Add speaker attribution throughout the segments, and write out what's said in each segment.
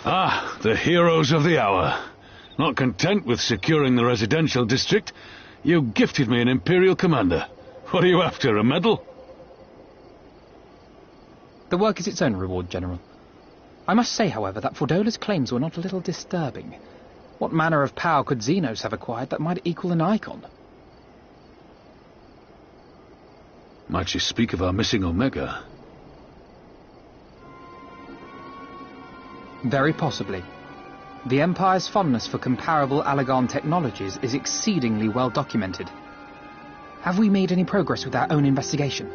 Speaker 1: Ah, the heroes of the hour. Not content with securing the residential district, you gifted me an Imperial commander. What are you after, a medal?
Speaker 2: The work is its own reward, General. I must say, however, that Fordola's claims were not a little disturbing. What manner of power could Xenos have acquired that might equal an Icon?
Speaker 1: Might she speak of our missing Omega?
Speaker 2: Very possibly. The Empire's fondness for comparable Allagan technologies is exceedingly well documented. Have we made any progress with our own investigation?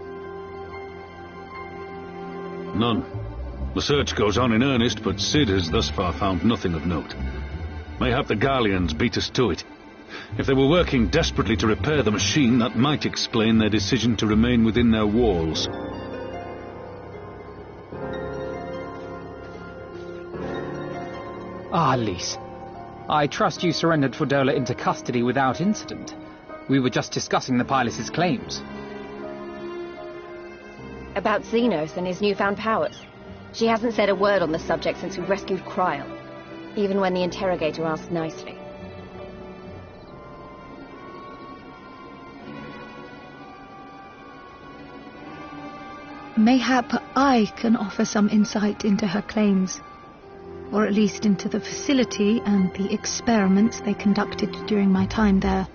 Speaker 1: None. The search goes on in earnest, but Sid has thus far found nothing of note. Mayhap the Garleans beat us to it. If they were working desperately to repair the machine, that might explain their decision to remain within their walls.
Speaker 2: Ah, Lise. I trust you surrendered Fordola into custody without incident. We were just discussing the pilot's claims.
Speaker 3: About Xenos and his newfound powers. She hasn't said a word on the subject since we rescued Kryl, even when the interrogator asked nicely.
Speaker 4: Mayhap I can offer some insight into her claims. Or at least into the facility and the experiments they conducted during my time there.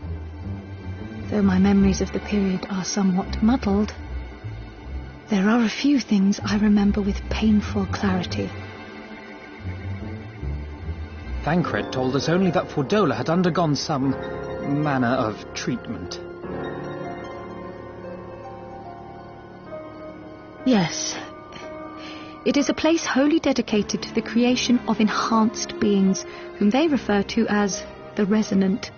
Speaker 4: Though my memories of the period are somewhat muddled, there are a few things I remember with painful clarity.
Speaker 2: Thancred told us only that Fordola had undergone some manner of treatment.
Speaker 4: Yes. It is a place wholly dedicated to the creation of enhanced beings, whom they refer to as the Resonant.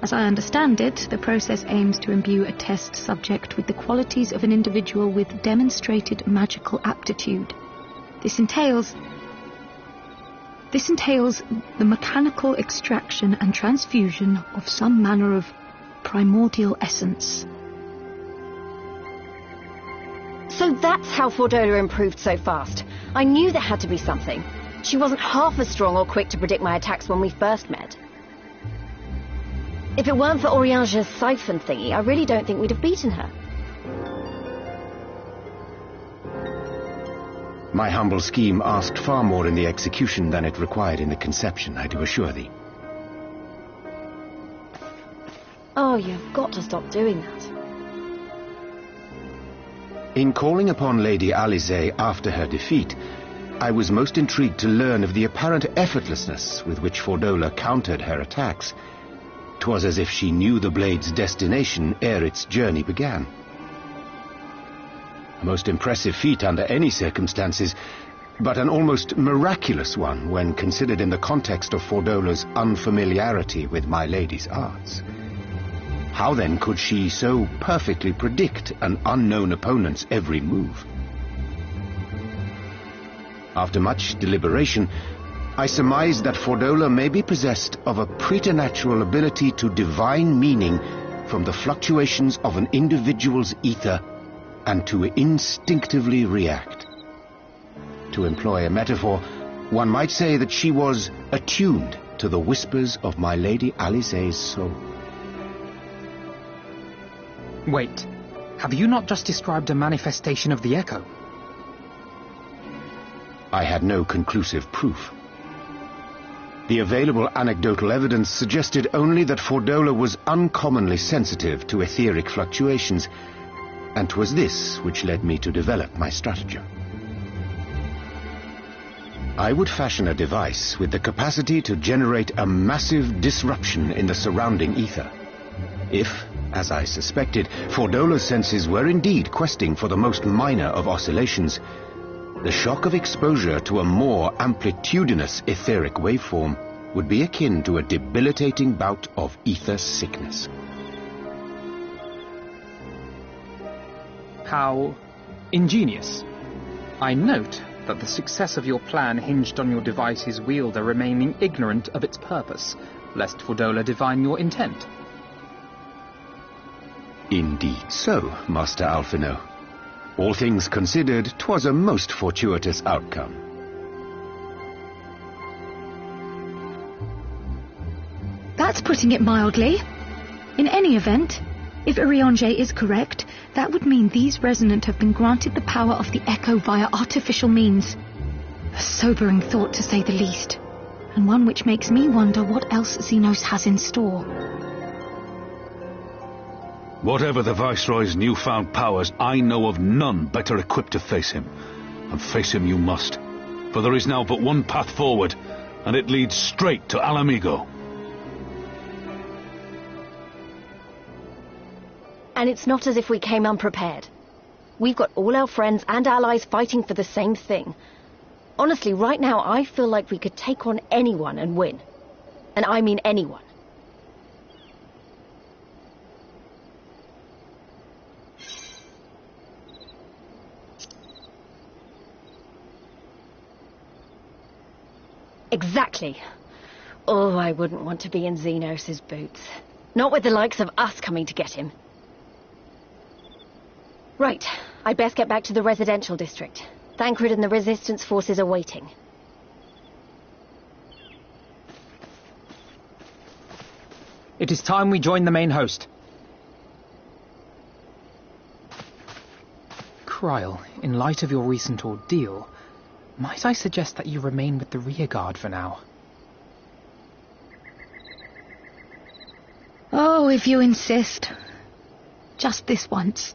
Speaker 4: As I understand it, the process aims to imbue a test subject with the qualities of an individual with demonstrated magical aptitude. This entails the mechanical extraction and transfusion of some manner of primordial essence.
Speaker 3: So that's how Fordola improved so fast. I knew there had to be something. She wasn't half as strong or quick to predict my attacks when we first met. If it weren't for Oriange's siphon thingy, I really don't think we'd have beaten her.
Speaker 5: My humble scheme asked far more in the execution than it required in the conception, I do assure thee.
Speaker 3: Oh, you've got to stop doing that.
Speaker 5: In calling upon Lady Alisaie after her defeat, I was most intrigued to learn of the apparent effortlessness with which Fordola countered her attacks. 'Twas as if she knew the blade's destination ere its journey began. A most impressive feat under any circumstances, but an almost miraculous one when considered in the context of Fordola's unfamiliarity with my lady's arts. How then could she so perfectly predict an unknown opponent's every move? After much deliberation, I surmised that Fordola may be possessed of a preternatural ability to divine meaning from the fluctuations of an individual's ether and to instinctively react. To employ a metaphor, one might say that she was attuned to the whispers of my Lady Alisaie's soul.
Speaker 2: Wait, have you not just described a manifestation of the Echo?
Speaker 5: I had no conclusive proof. The available anecdotal evidence suggested only that Fordola was uncommonly sensitive to etheric fluctuations, and 'twas this which led me to develop my stratagem. I would fashion a device with the capacity to generate a massive disruption in the surrounding ether. If, as I suspected, Fordola's senses were indeed questing for the most minor of oscillations, the shock of exposure to a more amplitudinous etheric waveform would be akin to a debilitating bout of ether sickness.
Speaker 2: How ingenious. I note that the success of your plan hinged on your device's wielder remaining ignorant of its purpose, lest Fordola divine your intent.
Speaker 5: Indeed so, Master Alphino. All things considered, 'twas a most fortuitous outcome.
Speaker 4: That's putting it mildly. In any event, if Urianger is correct, that would mean these Resonant have been granted the power of the Echo via artificial means. A sobering thought, to say the least, and one which makes me wonder what else Xenos has in store.
Speaker 1: Whatever the Viceroy's newfound powers, I know of none better equipped to face him. And face him you must, for there is now but one path forward, and it leads straight to Alamigo.
Speaker 3: And it's not as if we came unprepared. We've got all our friends and allies fighting for the same thing. Honestly, right now I feel like we could take on anyone and win. And I mean anyone. Exactly. Oh, I wouldn't want to be in Xenos' boots. Not with the likes of us coming to get him. Right, I'd best get back to the residential district. Thancred and the Resistance forces are waiting.
Speaker 2: It is time we join the main host. Kryl, in light of your recent ordeal, might I suggest that you remain with the rearguard for now?
Speaker 4: Oh, if you insist. Just this once.